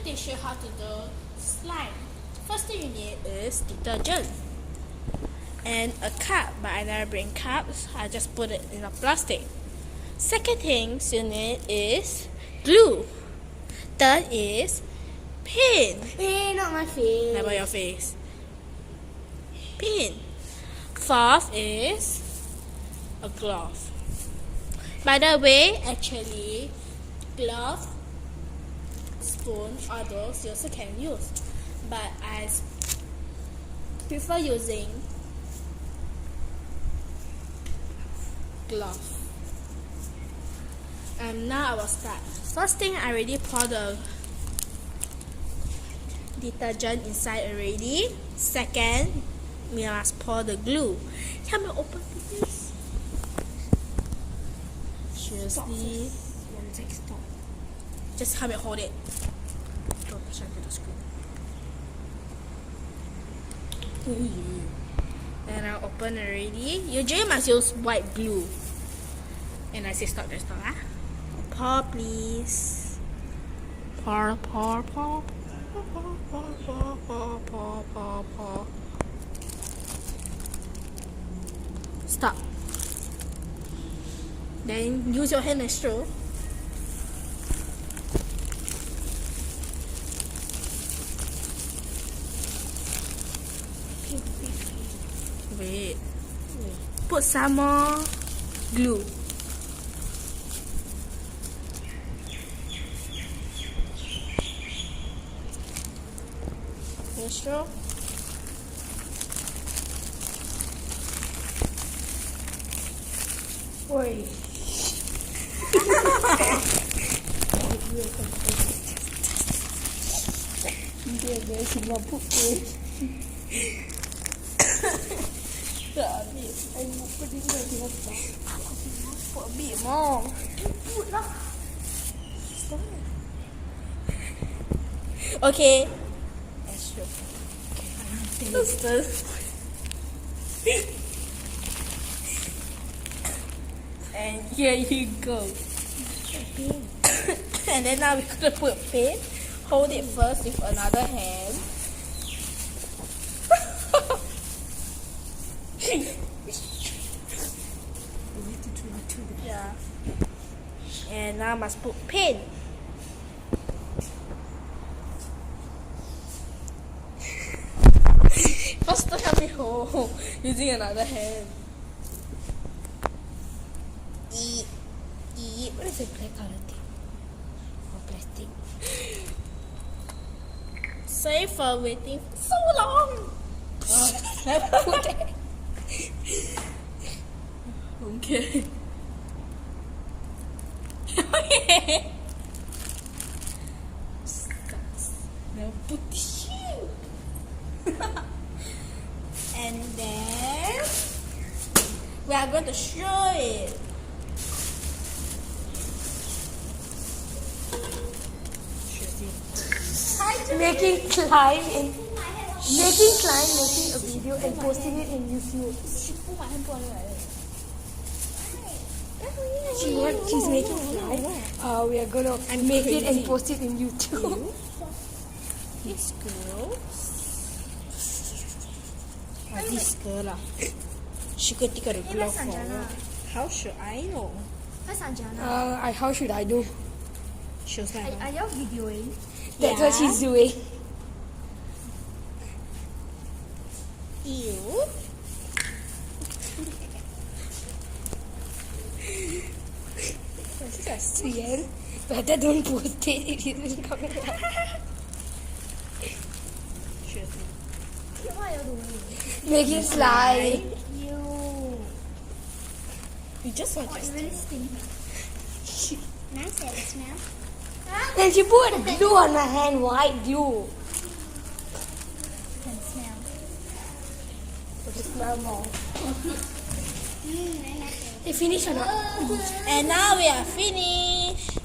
teach you how to do slime. First thing you need is detergent and a cup, but I never bring cups. I just put it in a plastic. Second thing you need is glue. Third is pin. Hey, not my face. How about your face? Pin. Fourth is a glove. By the way, actually, glove, spoon, all those you also can use. But I prefer using glove. And now I will start. First thing, I already pour the detergent inside already. Second, we must pour the glue. Help me open this. Seriously. Stop. Just help me hold it. Don't push onto the screen. And I open already. Usually must use white glue. And I say stop, just stop. Pour please. Pour. Stop. Then use your hand and straw. Wait. Put some more glue. Your straw. Oi. Dia guys, mabuk ke? Tak habis. Ay, apa dia lagi nampak? Put a bit more. Put lah. Okay. Extra. Faster. And here you go. And then now we're gonna put paint. Hold it first with another hand. Yeah. And now must put paint. Faster help me hold using another hand. What is a black color thing? Or plastic? Sorry for waiting so long. Never put that. Okay. Okay. Now put the shoe. And then we are going to show it. Making slime, making a video and posting it in YouTube. She's making slime. We are gonna make it and post it in YouTube. This girl. This girl lah. She could take a glove forward. How should I know? Where's Anjana? How should I do? She was like, Are you videoing? That's what she's doing. ew. Yes. Better don't post it. It isn't coming out. What are you doing? Making slime. You just want Oh, to it really stinks. Nice it smell. Then she put glue on my hand. White glue. Can smell. So to smell more. I like it. They finish or not? And now we are finished.